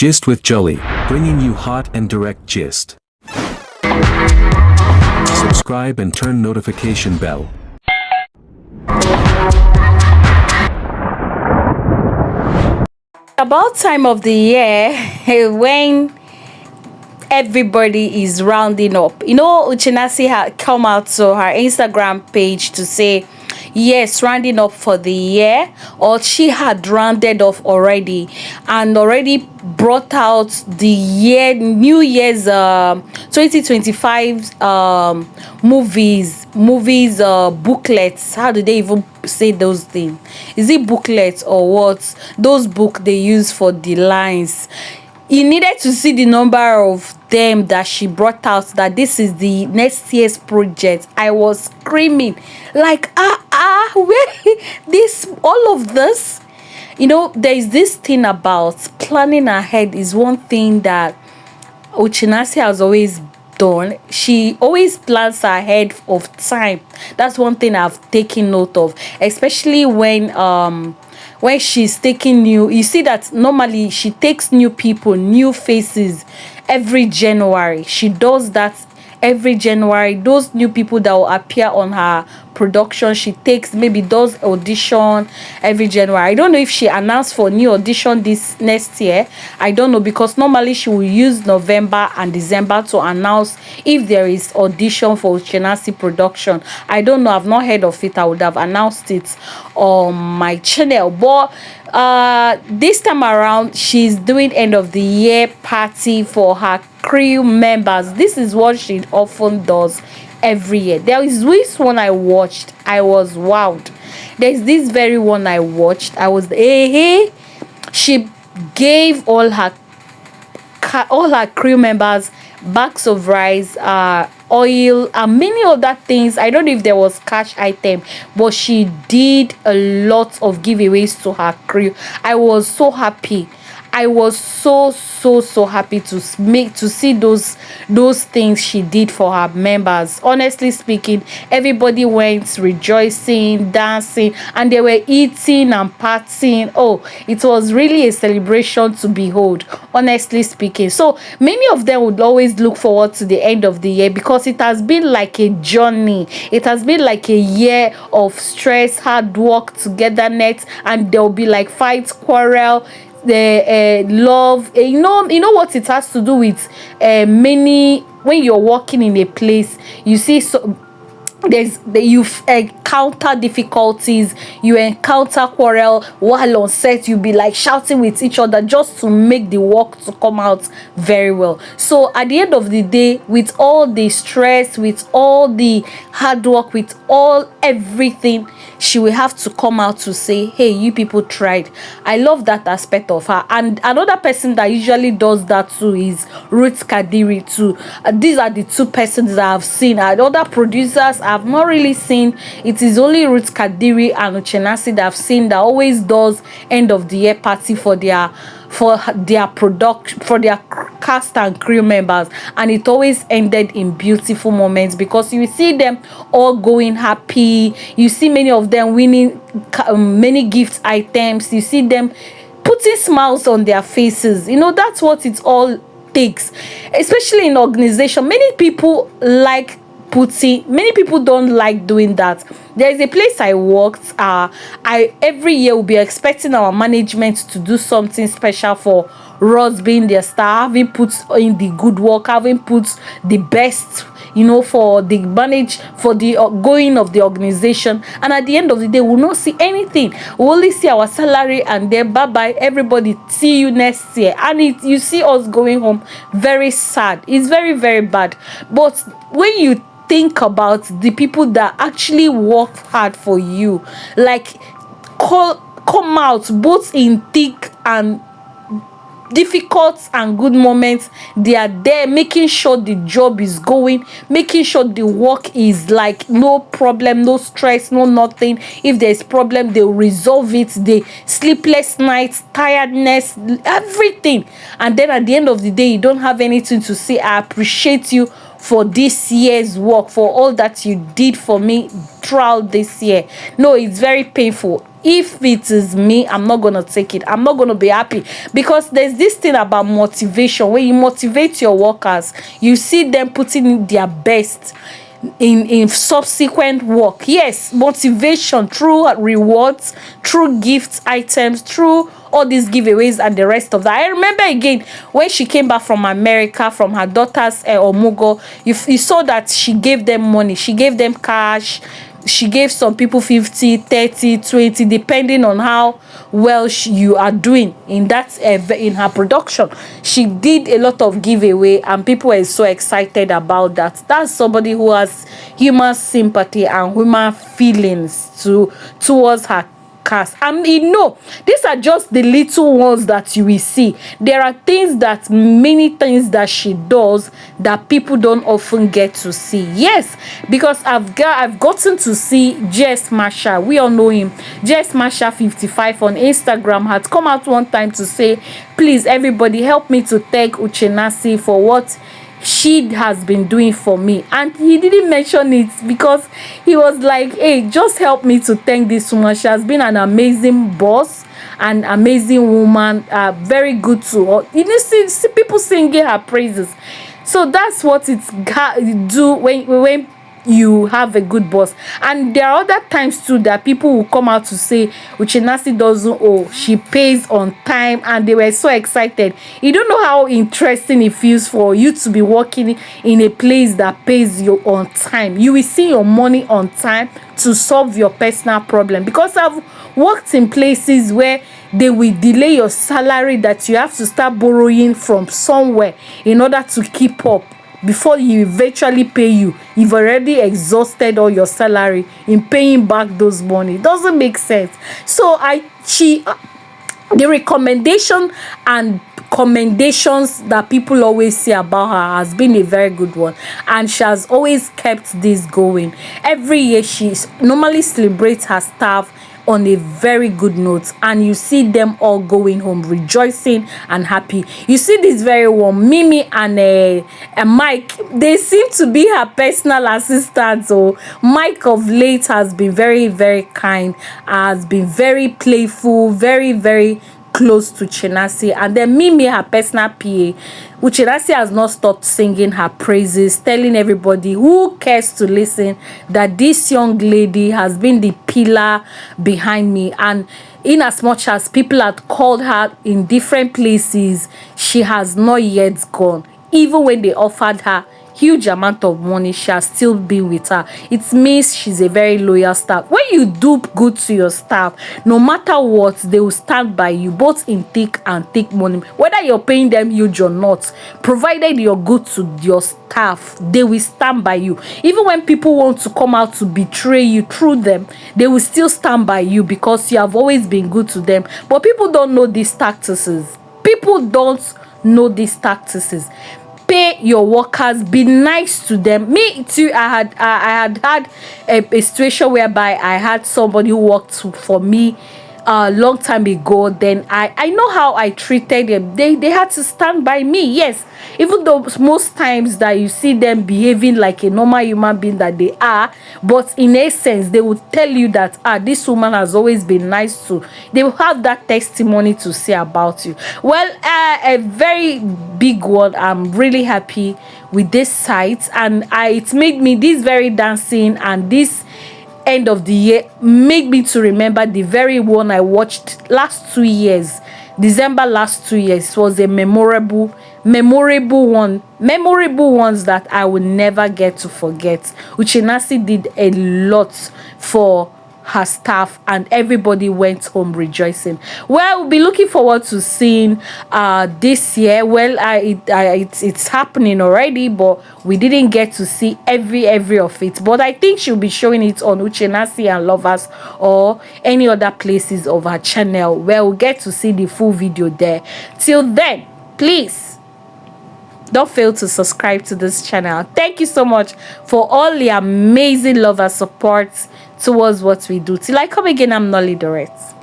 Gist with Jolly, bringing you hot and direct gist. Subscribe and turn notification bell. About time of the year when everybody is rounding up. Uche Nancy had come out to her Instagram page to say, yes, rounding up for the year, or she had rounded off already and already brought out the New Year's 2025 movies booklets. How do they even say those things? Is it booklets or what? Those book they use for the lines. You needed to see the number of them that she brought out, that this is the next year's project. I was screaming like, where this, all of this. There is this thing about planning ahead is one thing that Uche Nancy has always done. She always plans ahead of time. That's one thing I've taken note of, especially when she's taking you see that normally she takes new people, new faces every January. She does that every January. Those new people that will appear on her production, she takes, maybe does audition every January. I don't know if she announced for new audition this next year. I don't know, because normally she will use November and December to announce if there is audition for Uche Nancy production. I don't know, I've not heard of it. I would have announced it on my channel, but this time around she's doing end of the year party for her crew members. This is what she often does every year. There is this one I watched, I was wowed. There's this very one I watched, I was she gave all her crew members bags of rice, oil, and many other things. I don't know if there was cash item, but she did a lot of giveaways to her crew. I was so happy. I was so happy to see those things she did for her members. Honestly speaking, everybody went rejoicing, dancing, and they were eating and partying. Oh, it was really a celebration to behold, honestly speaking. So many of them would always look forward to the end of the year, because it has been like a journey. It has been like a year of stress, hard work, togetherness, and there'll be like fights, quarrel, the love. You know what it has to do with many. When you're working in a place, you see, so you encounter difficulties, you encounter quarrel. While on set, you'll be like shouting with each other just to make the work to come out very well. So at the end of the day, with all the stress, with all the hard work, with everything, she will have to come out to say, hey, you people tried. I love that aspect of her. And another person that usually does that too is Ruth Kadiri too. These are the two persons that I've seen. Other producers I've not really seen. It is only Ruth Kadiri and Uche Nancy that I've seen that always does end of the year party for their production, for their cast and crew members, and it always ended in beautiful moments, because you see them all going happy. You see many of them winning many gift items. You see them putting smiles on their faces. That's what it all takes, especially in organization. Many people don't like doing that. There is a place I worked. I every year will be expecting our management to do something special for us being their star, having put in the good work, having put the best, for the going of the organization. And at the end of the day, we'll not see anything. We'll only see our salary, and then bye-bye, everybody, see you next year. And you see us going home very sad. It's very, very bad. But when you think about the people that actually work hard for you, like come out both in thick and difficult and good moments, they are there making sure the job is going, making sure the work is like no problem, no stress, no nothing. If there's problem, they'll resolve it. The sleepless nights, tiredness, everything. And then at the end of the day, you don't have anything to say, I appreciate you for this year's work, for all that you did for me throughout this year. No, it's very painful. If it is me, I'm not gonna take it. I'm not gonna be happy, because there's this thing about motivation. When you motivate your workers, you see them putting in their best in subsequent work. Yes, motivation through rewards, through gift items, through all these giveaways and the rest of that. I remember again when she came back from America, from her daughter's omugo, you saw that she gave them money, she gave them cash, she gave some people 50, 30, 20, depending on how well you are doing in that in her production. She did a lot of giveaway, and people were so excited about that. That's somebody who has human sympathy and human feelings towards her cast. And you know, these are just the little ones that you will see. There are many things that she does that people don't often get to see. Yes, because I've gotten to see Jess Masha. We all know him. Jess Masha 55 on Instagram had come out one time to say, please everybody help me to thank Uche Nancy for what she has been doing for me. And he didn't mention it because he was like, hey, just help me to thank this woman. She has been an amazing boss, an amazing woman, very good to her. You know, see people singing her praises. So that's what it's do when you have a good boss. And there are other times too that people will come out to say Uche Nancy doesn't owe, she pays on time, and they were so excited. You don't know how interesting it feels for you to be working in a place that pays you on time. You will see your money on time to solve your personal problem, because I've worked in places where they will delay your salary, that you have to start borrowing from somewhere in order to keep up. Before you eventually pay you, you've already exhausted all your salary in paying back those money. It doesn't make sense. So the recommendation and commendations that people always say about her has been a very good one, and she has always kept this going. Every year she normally celebrates her staff on a very good note, and you see them all going home rejoicing and happy. You see this very one, Mimi and Mike, they seem to be her personal assistants. So Mike of late has been very, very kind, has been very playful, very, very close to Uche Nancy. And then Mimi, her personal PA, Uche Nancy has not stopped singing her praises, telling everybody who cares to listen that this young lady has been the pillar behind me. And in as much as people had called her in different places, she has not yet gone. Even when they offered her huge amount of money, she has still been with her. It means she's a very loyal staff. When you do good to your staff, no matter what, they will stand by you, both in thick and thick money. Whether you're paying them huge or not, provided you're good to your staff, they will stand by you. Even when people want to come out to betray you through them, they will still stand by you because you have always been good to them. But people don't know these tactics. People don't know these tactics. Pay your workers, be nice to them. Me too, I had a situation whereby I had somebody who worked for me a long time ago. Then I know how I treated them. They had to stand by me. Yes, even though most times that you see them behaving like a normal human being that they are, but in essence they would tell you that this woman has always been nice to. They will have that testimony to say about you. Well, a very big one. I'm really happy with this site, and it made me this very dancing and this end of the year make me to remember the very one I watched last 2 years, December last 2 years. It was a memorable ones that I will never get to forget. Uche Nancy did a lot for her staff, and everybody went home rejoicing. Well, we'll be looking forward to seeing this year. Well, it's happening already, but we didn't get to see every of it. But I think she'll be showing it on Uche Nancy and Lovers or any other places of her channel where we'll get to see the full video there. Till then, please don't fail to subscribe to this channel. Thank you so much for all the amazing love and support towards what we do. Till I come again, I'm Nolly Dorette.